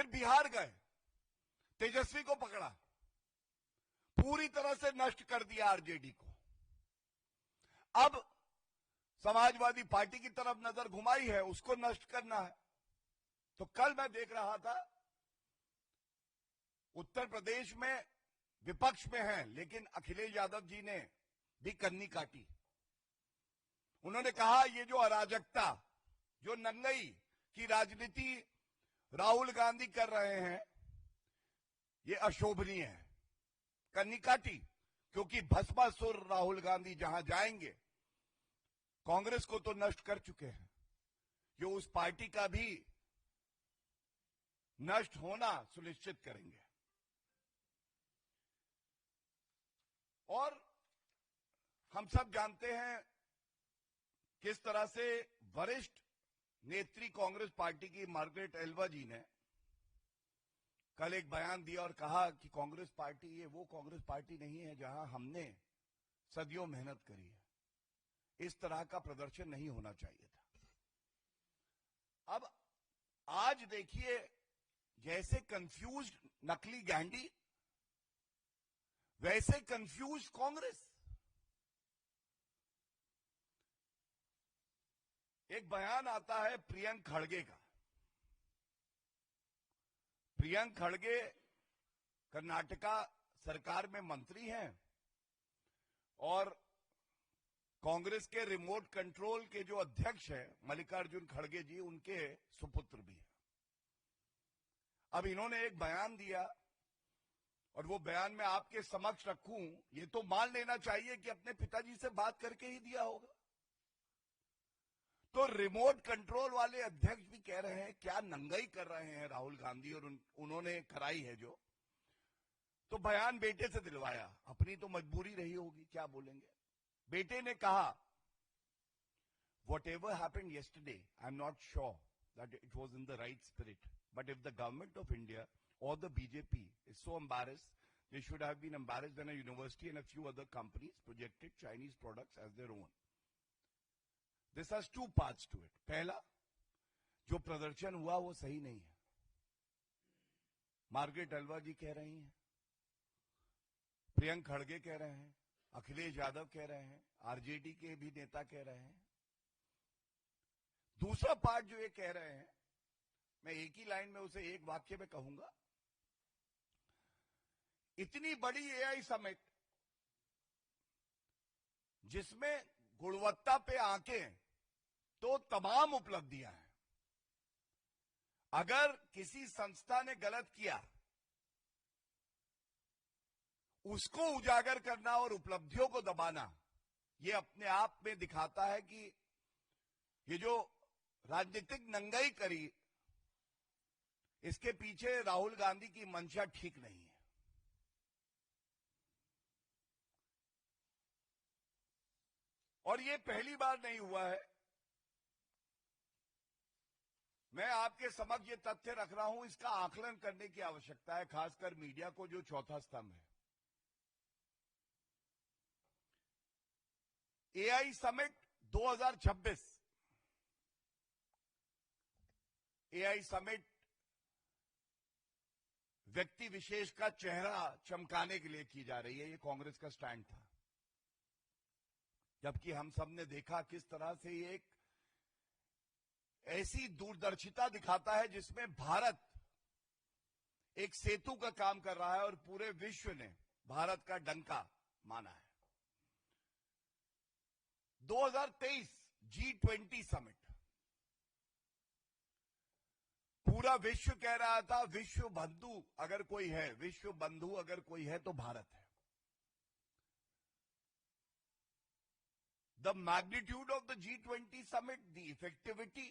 फिर बिहार गए, तेजस्वी को पकड़ा, पूरी तरह से नष्ट कर दिया आरजेडी को। अब समाजवादी पार्टी की तरफ नजर घुमाई है, उसको नष्ट करना है। तो कल मैं देख रहा था, उत्तर प्रदेश में विपक्ष में है, लेकिन अखिलेश यादव जी ने भी कन्नी काटी। उन्होंने कहा ये जो अराजकता, जो नंगई की राजनीति राहुल गांधी कर रहे हैं, ये अशोभनीय है। कन्नी काटी, क्योंकि भस्मासुर राहुल गांधी जहां जाएंगे, कांग्रेस को तो नष्ट कर चुके हैं, जो उस पार्टी का भी नष्ट होना सुनिश्चित करेंगे। और हम सब जानते हैं किस तरह से वरिष्ठ नेत्री कांग्रेस पार्टी की मार्गरेट एल्वा जी ने कल एक बयान दिया और कहा कि कांग्रेस पार्टी ये वो कांग्रेस पार्टी नहीं है जहां हमने सदियों मेहनत करी है। इस तरह का प्रदर्शन नहीं होना चाहिए था। अब आज देखिए, जैसे कंफ्यूज्ड नकली गैंडी, वैसे कंफ्यूज कांग्रेस। एक बयान आता है प्रियंक खड़गे का। प्रियंक खड़गे कर्नाटका सरकार में मंत्री हैं और कांग्रेस के रिमोट कंट्रोल के जो अध्यक्ष हैं मल्लिकार्जुन खड़गे जी, उनके सुपुत्र भी हैं। अब इन्होंने एक बयान दिया और वो बयान मैं आपके समक्ष रखूं। ये तो मान लेना चाहिए कि अपने पिताजी से बात करके ही दिया होगा। तो रिमोट कंट्रोल वाले अध्यक्ष भी कह रहे हैं क्या नंगाई कर रहे हैं राहुल गांधी, और उन्होंने कराई है जो। तो बयान बेटे से दिलवाया, अपनी तो मजबूरी रही होगी, क्या बोलेंगे। बेटे ने कहा, what ever happened yesterday, I am not sure that it was in the right spirit, but if the government of India or the BJP is so embarrassed, they should have been embarrassed when a university and a few other companies projected Chinese products as their own. This has two parts to it. पहला, जो प्रदर्शन हुआ वो सही नहीं है, Margaret Alva जी कह रही हैं, प्रियंक खड़गे कह रहे हैं, अखिलेश यादव कह रहे हैं, आरजेडी के भी नेता कह रहे हैं। दूसरा पार्ट जो ये कह रहे हैं, मैं एक ही लाइन में उसे एक वाक्य में कहूंगा, इतनी बड़ी एआई समिट जिसमें गुणवत्ता पे आंकें तो तमाम उपलब्धियां हैं, अगर किसी संस्था ने गलत किया उसको उजागर करना और उपलब्धियों को दबाना, यह अपने आप में दिखाता है कि ये जो राजनीतिक नंगाई करी, इसके पीछे राहुल गांधी की मंशा ठीक नहीं है। और ये पहली बार नहीं हुआ है। मैं आपके समक्ष ये तथ्य रख रहा हूं, इसका आकलन करने की आवश्यकता है, खासकर मीडिया को जो चौथा स्तंभ है। एआई समिट 2026, एआई समिट व्यक्ति विशेष का चेहरा चमकाने के लिए की जा रही है, ये कांग्रेस का स्टैंड था। जबकि हम सब ने देखा किस तरह से ये एक ऐसी दूरदर्शिता दिखाता है जिसमें भारत एक सेतु का काम कर रहा है और पूरे विश्व ने भारत का डंका माना है। 2023 G20 समिट, पूरा विश्व कह रहा था विश्व बंधु अगर कोई है, विश्व बंधु अगर कोई है तो भारत है। The magnitude of the G20 summit, the effectivity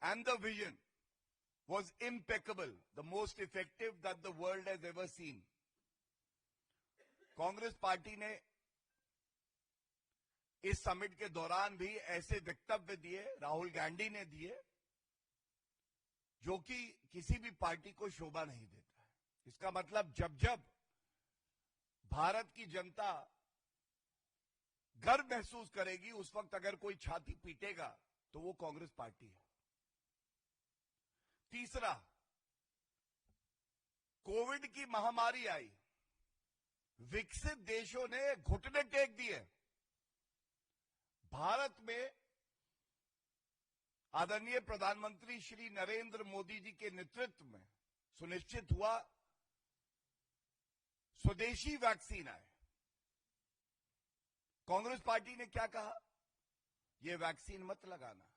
and the vision was impeccable, the most effective that the world has ever seen. Congress party ने इस समिट के दौरान भी ऐसे वक्तव्य दिए, राहुल गांधी ने दिए, जो कि किसी भी पार्टी को शोभा नहीं देता है। इसका मतलब जब जब भारत की जनता गर्व महसूस करेगी, उस वक्त अगर कोई छाती पीटेगा तो वो कांग्रेस पार्टी है। तीसरा, कोविड की महामारी आई, विकसित देशों ने घुटने टेक दिए। भारत में आदरणीय प्रधानमंत्री श्री नरेंद्र मोदी जी के नेतृत्व में सुनिश्चित हुआ स्वदेशी वैक्सीन आए। कांग्रेस पार्टी ने क्या कहा? यह वैक्सीन मत लगाना,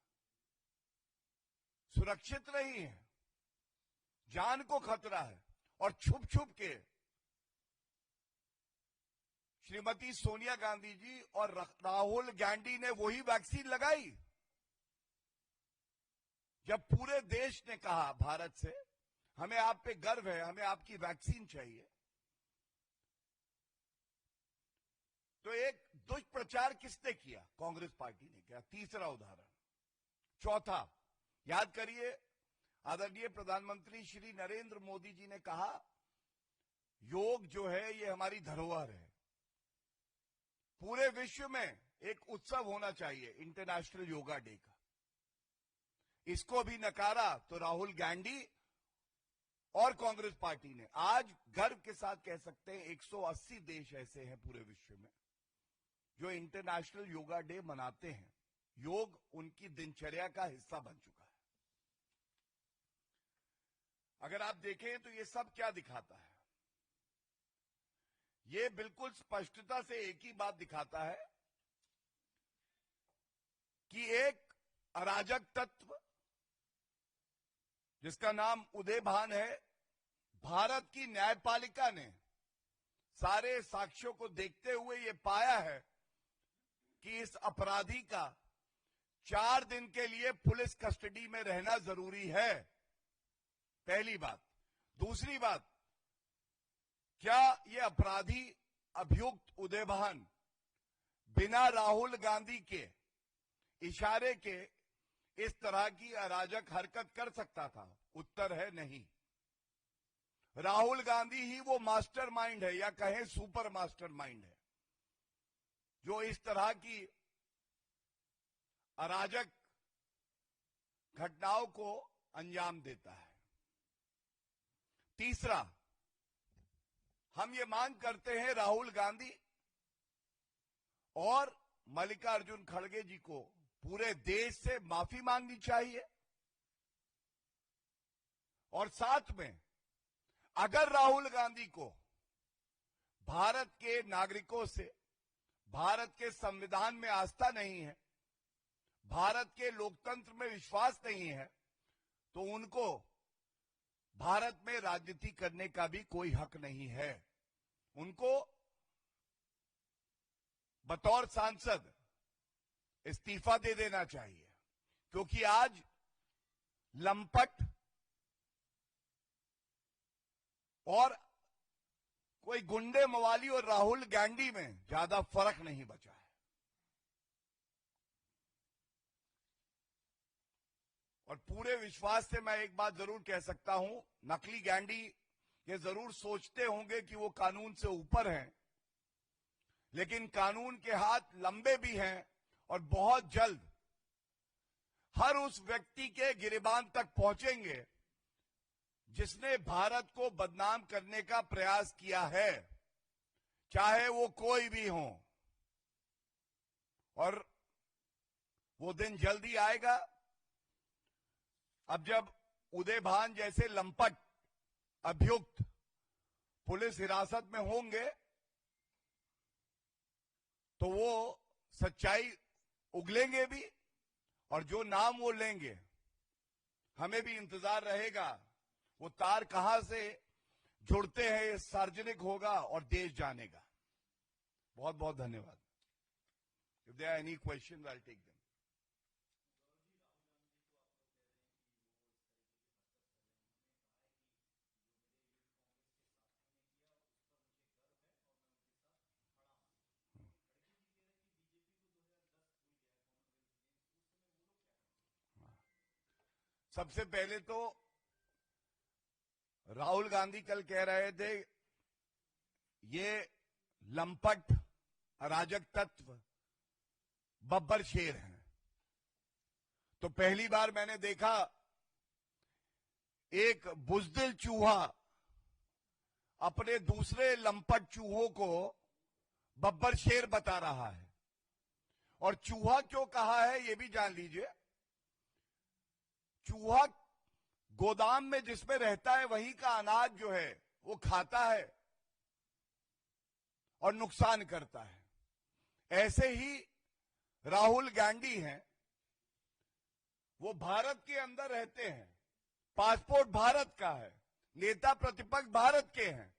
सुरक्षित नहीं है, जान को खतरा है। और छुप छुप के श्रीमती सोनिया गांधी जी और राहुल गांधी ने वही वैक्सीन लगाई। जब पूरे देश ने कहा भारत से, हमें आप पे गर्व है, हमें आपकी वैक्सीन चाहिए, तो एक दुष्प्रचार किसने किया? कांग्रेस पार्टी ने किया। तीसरा उदाहरण। चौथा, याद करिए, आदरणीय प्रधानमंत्री श्री नरेंद्र मोदी जी ने कहा योग जो है ये हमारी धरोहर है, पूरे विश्व में एक उत्सव होना चाहिए इंटरनेशनल योगा डे का। इसको भी नकारा तो राहुल गांधी और कांग्रेस पार्टी ने। आज गर्व के साथ कह सकते हैं 180 देश ऐसे हैं पूरे विश्व में जो इंटरनेशनल योगा डे मनाते हैं। योग उनकी दिनचर्या का हिस्सा बन चुका है। अगर आप देखें तो ये सब क्या दिखाता है? ये बिल्कुल स्पष्टता से एक ही बात दिखाता है कि एक अराजक तत्व जिसका नाम उदय भान है, भारत की न्यायपालिका ने सारे साक्ष्यों को देखते हुए ये पाया है कि इस अपराधी का 4 दिन के लिए पुलिस कस्टडी में रहना जरूरी है। पहली बात। दूसरी बात, क्या यह अपराधी अभियुक्त उदय भान बिना राहुल गांधी के इशारे के इस तरह की अराजक हरकत कर सकता था? उत्तर है नहीं। राहुल गांधी ही वो मास्टरमाइंड है, या कहें सुपर मास्टरमाइंड है, जो इस तरह की अराजक घटनाओं को अंजाम देता है। तीसरा, हम ये मांग करते हैं राहुल गांधी और मल्लिकार्जुन खड़गे जी को पूरे देश से माफी मांगनी चाहिए। और साथ में, अगर राहुल गांधी को भारत के नागरिकों से, भारत के संविधान में आस्था नहीं है, भारत के लोकतंत्र में विश्वास नहीं है, तो उनको भारत में राजनीति करने का भी कोई हक नहीं है। उनको बतौर सांसद इस्तीफा दे देना चाहिए, क्योंकि आज लंपट और कोई गुंडे मवाली और राहुल गांधी में ज्यादा फर्क नहीं बचा है। और पूरे विश्वास से मैं एक बात जरूर कह सकता हूं, नकली गांधी ये जरूर सोचते होंगे कि वो कानून से ऊपर हैं, लेकिन कानून के हाथ लंबे भी हैं और बहुत जल्द हर उस व्यक्ति के गिरेबान तक पहुंचेंगे जिसने भारत को बदनाम करने का प्रयास किया है, चाहे वो कोई भी हो। और वो दिन जल्दी आएगा, अब जब उदय भान जैसे लंपट अभियुक्त पुलिस हिरासत में होंगे तो वो सच्चाई उगलेंगे भी, और जो नाम वो लेंगे हमें भी इंतजार रहेगा वो तार कहां से जुड़ते हैं, ये सार्वजनिक होगा और देश जानेगा। बहुत बहुत धन्यवाद। If there are any question I take them. सबसे पहले तो राहुल गांधी कल कह रहे थे ये लंपट अराजक तत्व बब्बर शेर हैं। तो पहली बार मैंने देखा एक बुजदिल चूहा अपने दूसरे लंपट चूहों को बब्बर शेर बता रहा है। और चूहा क्यों कहा है ये भी जान लीजिए। चूहा गोदाम में जिसमें रहता है वहीं का अनाज जो है वो खाता है और नुकसान करता है। ऐसे ही राहुल गांधी हैं, वो भारत के अंदर रहते हैं, पासपोर्ट भारत का है, नेता प्रतिपक्ष भारत के हैं,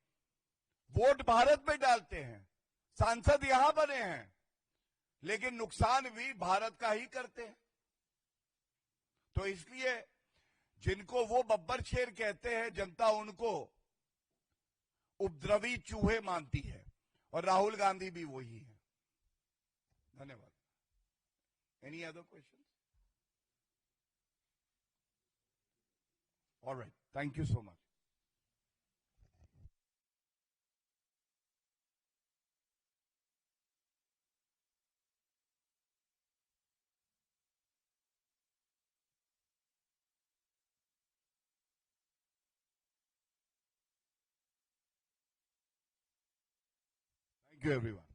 वोट भारत में डालते हैं, सांसद यहां बने हैं, लेकिन नुकसान भी भारत का ही करते हैं। तो इसलिए जिनको वो बब्बर शेर कहते हैं, जनता उनको उपद्रवी चूहे मानती है और राहुल गांधी भी वही है। धन्यवाद। Any other question? Alright, thank you so much. Thank you, everyone.